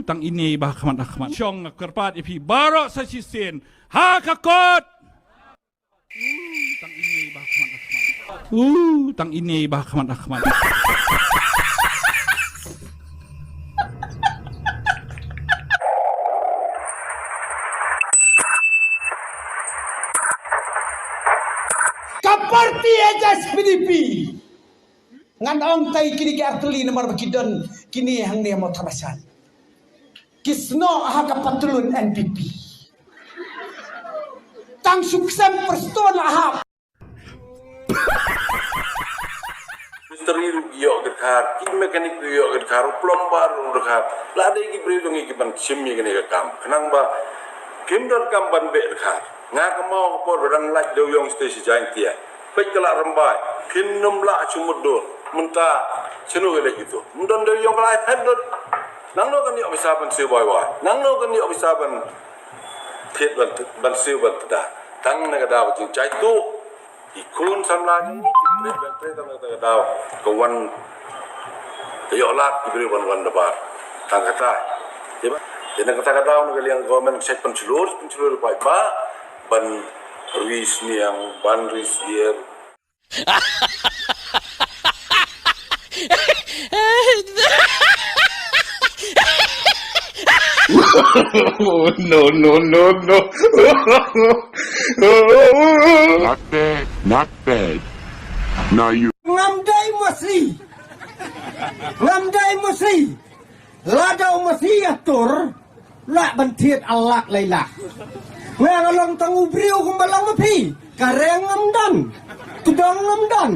tang ini bah kamat Syong kerpat ipi barok sasisen. Ha kakot. Tang ini bah kamat. Tang ini bah kamat. Kaparti ejas PDP. Ngan ong tay kini ke artuli nomor bakidon kini hang ni mo tabasan. Kisno aha kapatulun NPP. Tang suksem perston aha. Misteri yo gerkar, ki mekanik yo gerkar, plombar gerkar. Lada iki beri dong iki ban simi kene kam. Kenang ba kim dot kam ban be gerkar. Nga kemau por berang laj do yong stesi jain tia. Baik kelak rembai, kinum la cumudor, mentah cenu gele gitu. Mendon do yong kelai pedot. Nang no kan yo bisa ban siu boy. Nang no kan yo bisa ban thiet ban siu ban tada. Tang na kada ba jing chai tu. Ikun samla ni tre tang na kada kawan yo lat diberi wan debar. Tang kata. Tiba. Jadi kata no yang government set pencelur pai ba ban ruis ni yang ban ruis dia. No. Not bad. Now you. Ngamdai Masri. Ladau Masri atur. Lak bantiet alak lailak. Ngang along tangu briu kumbalang mapi. Kareng ngamdan. Tudang ngamdan.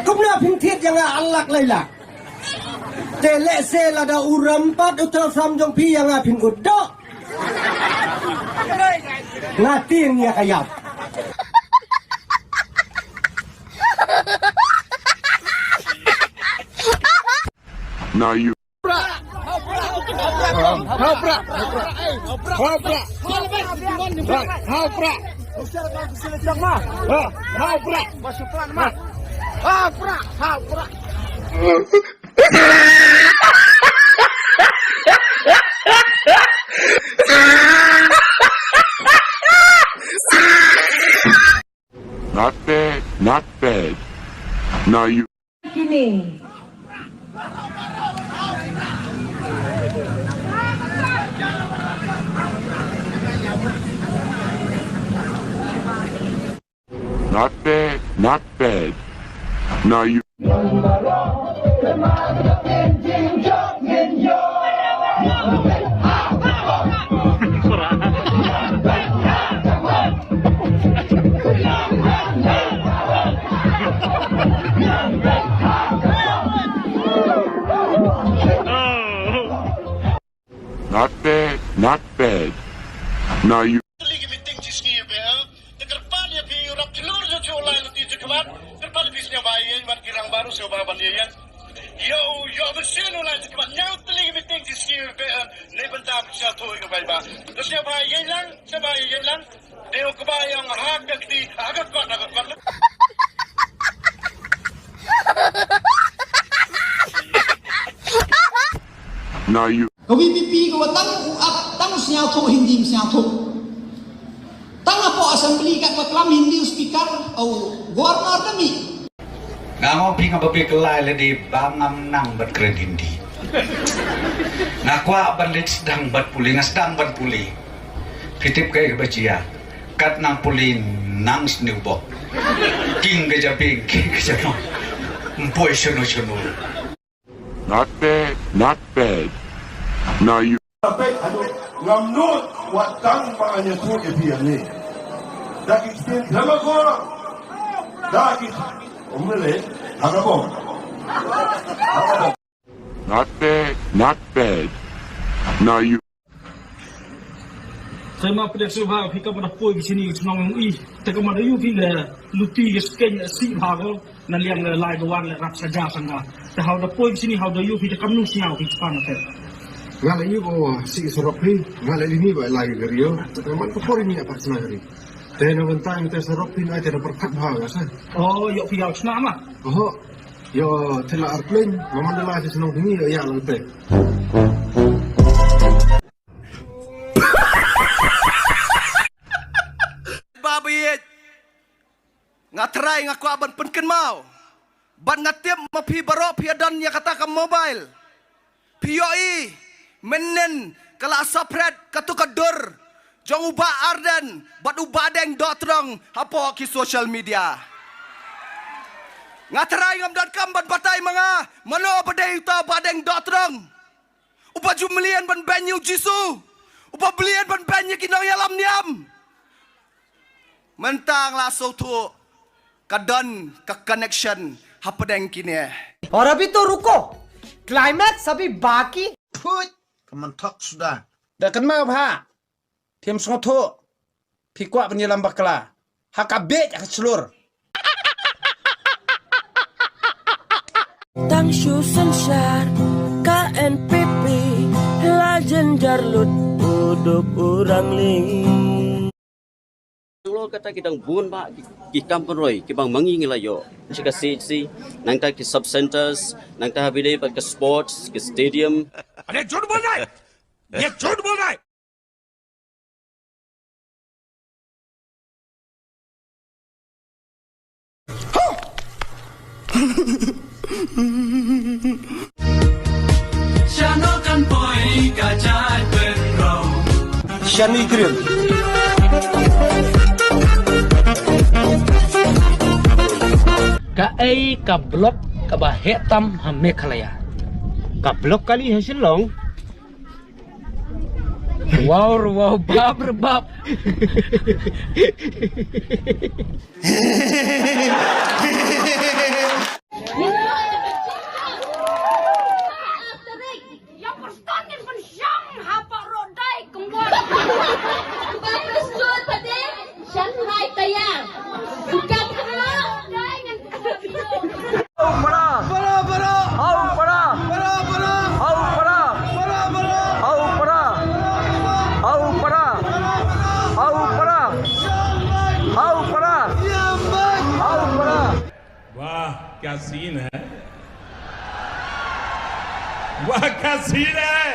Kumna pintiet yang alak lailak. Telek se lada urampat utal samjong pi yang apin udok. Ngatin ya kayap. Now you. Not bad. Now you. Kini. Not bad. Now you. Not bad. Now you. Yo, bersih nu lah cakap nyau teling meeting di sini ne benda bisa tu ke ba. Terus siapa yang lang dia kebayang hak di agak kuat. Now you. Kawi pipi ko tang siang tu hindi siang tu. Tang apa assembly kat maklam hindi speaker au governor kami. Ngamo pinga babi kelai le di bangam nang bat kredindi. Ngakwa bandit sedang bat puli ngasdang bat puli. Kitip kay kebacia. Kat nang puli nang snubok. King gajaping king gajapong. Mpoy sunu. Not bad. Now you. Ngamnut watang makanya tu dia ni. Daki spin sama korang. Daki umle apa bom? Not bad. Now you. Saya mau pergi sebab kita pada poi di sini senang ui. Tapi mana you kita luti sken si bago na liang lai doan le rap saja sanga. Tapi how the poi di sini how the you kita kamu siau kita pan te. Ngala you ko si Soropi, ngala ini ba lagi gerio. Teman ko pori ni apa sana geri. Tena bentang te Soropi na te perkat bahaga sa. Oh, yuk piau senang mah. Oh. Yo, tela airplane, mamandala si senang tinggi ya lang te. Babiyet ngatry nga ko aban penken mau ban ngatiam mapi baro piadan ya kata ka mobile POE menen kala sapred katukadur jong uba arden bat ubadeng dotrong hapo ki social media ngatry ngam dan kam ban batai mga mano badai ta badeng dotrong upa jumlian ban banyu jisu upa belian ban banyu kinong yalam niam mentang laso tu kadon ka connection hapadeng kini. और अभी तो रुको क्लाइमैक्स अभी बाकी Kementok sudah. Dah kenal ha. Tim sengoto. Pikwa penyelam bakla. Hakabet selur. Tang Shu Sensyar KNPP Lajen Jarlut Uduk Urang Ling Kalau kata kita bun ba kita penroi kita mangi ngelayo jika si nang ta ki sub centers nang ta habide pa ke sports ke stadium अरे झूठ बोल रहा है ये झूठ बोल रहा है Syanokan poi kajat penrau. Shani Grill. का ए का ब्लॉक का बा हेतम हम मेखलया का ब्लॉक कली है शिलोंग वाव वाव बाप रे बाप Yang verstanden von Shanghai Parodai kembali. Bagus tuh tadi Shanghai tayar. Suka Parodai dengan वाह क्या सीन है वाह क्या सीन है